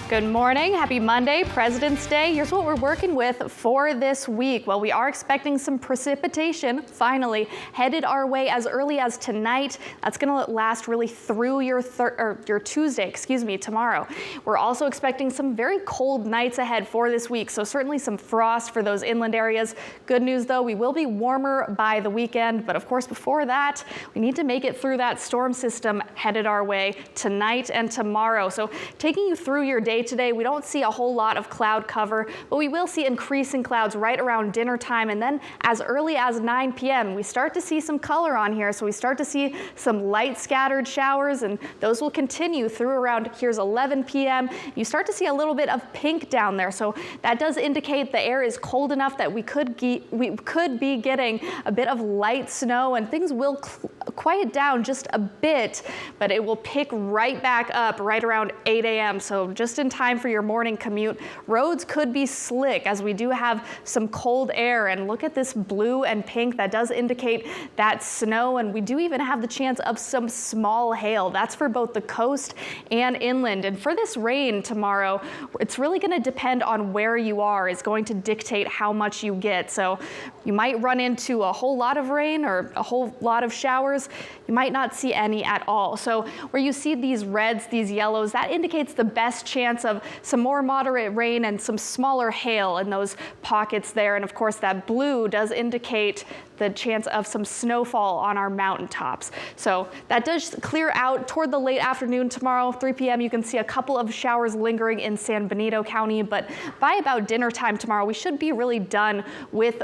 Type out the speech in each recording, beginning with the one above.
Good morning. Happy Monday, President's Day. Here's what we're working with for this week. Well, we are expecting some precipitation, finally, headed our way as early as tonight. That's going to last really through your Tuesday, tomorrow. We're also expecting some very cold nights ahead for this week, so certainly some frost for those inland areas. Good news, though, we will be warmer by the weekend, but of course, before that, we need to make it through that storm system headed our way tonight and tomorrow. So taking you through your day today, we don't see a whole lot of cloud cover, but we will see increasing clouds right around dinner time, and then as early as 9 p.m. we start to see some color on here, so we start to see some light scattered showers, and those will continue through around here's 11 p.m. You start to see a little bit of pink down there, so that does indicate the air is cold enough that we could be getting a bit of light snow, and things will quiet down just a bit, but it will pick right back up right around 8 a.m. So just in time for your morning commute. Roads could be slick as we do have some cold air, and look at this blue and pink. That does indicate that snow, and we do even have the chance of some small hail. That's for both the coast and inland. And for this rain tomorrow, it's really going to depend on where you are, is going to dictate how much you get. So you might run into a whole lot of rain or a whole lot of showers. You might not see any at all. So where you see these reds, these yellows, that indicates the best chance of some more moderate rain and some smaller hail in those pockets there. And of course, that blue does indicate the chance of some snowfall on our mountaintops. So that does clear out toward the late afternoon tomorrow, 3 p.m. You can see a couple of showers lingering in San Benito County, but by about dinner time tomorrow, we should be really done with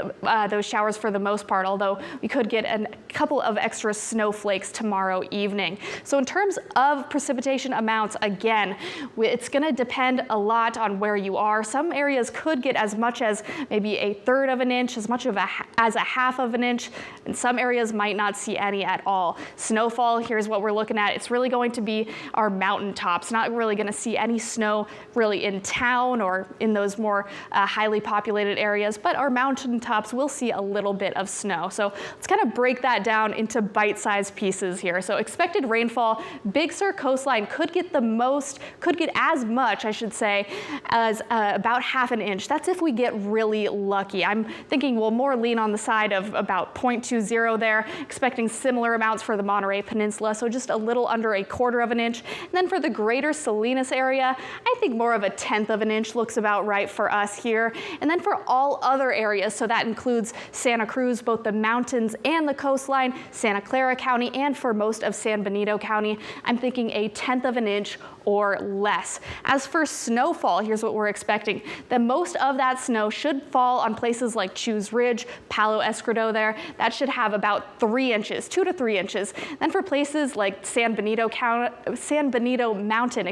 those showers for the most part, although we could get a couple of extra snowflakes tomorrow evening. So in terms of precipitation amounts, again, it's going to depend a lot on where you are. Some areas could get as much as maybe 1/3 of an inch, as much of as a 1/2 of an inch, and some areas might not see any at all. Snowfall, here's what we're looking at. It's really going to be our mountaintops. Not really going to see any snow really in town or in those more highly populated areas, but our mountaintops will see a little bit of snow. So let's kind of break that down into bite-sized pieces here. So expected rainfall, Big Sur coastline could get as much, I should say, as about 1/2 an inch. That's if we get really lucky. I'm thinking we'll more lean on the side of about 0.20 there, expecting similar amounts for the Monterey Peninsula, so just a little under 1/4 of an inch. And then for the greater Salinas area, I think more of 1/10 of an inch looks about right for us here. And then for all other areas, so that includes Santa Cruz, both the mountains and the coastline, Santa Clara County, and for most of San Benito County, I'm thinking 1/10 of an inch or less. As for snowfall, here's what we're expecting. The most of that snow should fall on places like Chews Ridge, Palo Escondido there. That should have about 3 inches, 2 to 3 inches. Then for places like San Benito Mountain,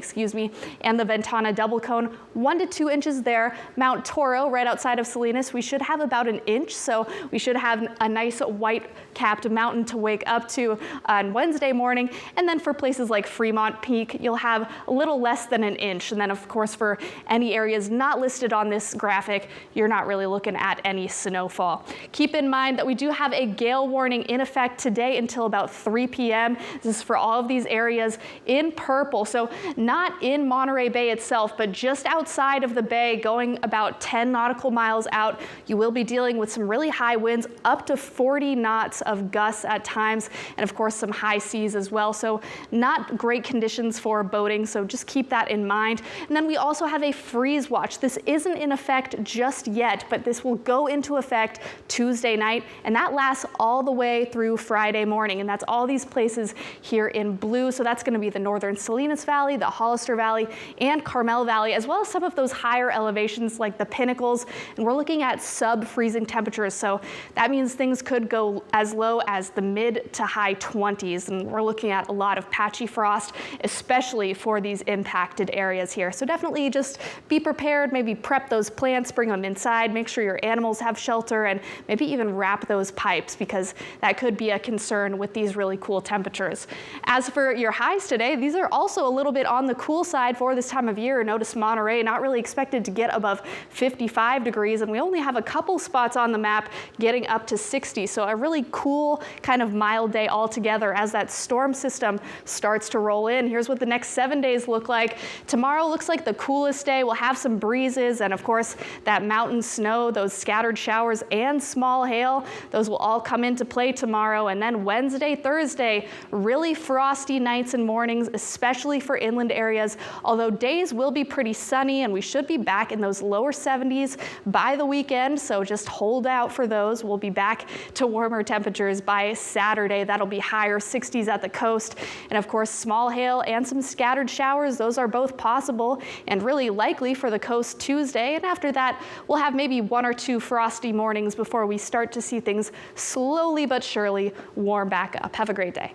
and the Ventana Double Cone, 1 to 2 inches there. Mount Toro, right outside of Salinas, we should have about 1 inch, so we should have a nice white-capped mountain to wake up to on Wednesday morning. And then for places like Fremont Peak, you'll have a little less than 1 inch. And then of course for any areas not listed on this graphic, you're not really looking at any snowfall. Keep in mind that we do have a gale warning in effect today until about 3 p.m. This is for all of these areas in purple. So not in Monterey Bay itself, but just outside of the bay, going about 10 nautical miles out, you will be dealing with some really high winds, up to 40 knots of gusts at times, and of course some high seas as well. So not great conditions for boating, so just keep that in mind. And then we also have a freeze watch. This isn't in effect just yet, but this will go into effect Tuesday night, and that lasts all the way through Friday morning, and that's all these places here in blue. So that's going to be the northern Salinas Valley, the Hollister Valley, and Carmel Valley, as well as some of those higher elevations like the Pinnacles, and we're looking at sub-freezing temperatures, so that means things could go as low as the mid to high 20s, and we're looking at a lot of patchy frost, especially for these impacted areas here. So definitely just be prepared, maybe prep those plants, bring them inside, make sure your animals have shelter, and maybe even wrap those pipes because that could be a concern with these really cool temperatures. As for your highs today, these are also a little bit on the cool side for this time of year. Notice Monterey not really expected to get above 55 degrees, and we only have a couple spots on the map getting up to 60. So a really cool kind of mild day altogether as that storm system starts to roll in. Here's what the next 7 days look like. Tomorrow looks like the coolest day. We'll have some breezes and of course that mountain snow, those scattered showers and small hail. Those will all come into play tomorrow. And then Wednesday, Thursday, really frosty nights and mornings, especially for inland areas, although days will be pretty sunny and we should be back in those lower 70s by the weekend. So just hold out for those. We'll be back to warmer temperatures by Saturday. That'll be higher 60s at the coast. And of course, small hail and some scattered showers. Those are both possible and really likely for the coast Tuesday. And after that, we'll have maybe 1 or 2 frosty mornings before we start to see things slowly but surely warm back up. Have a great day.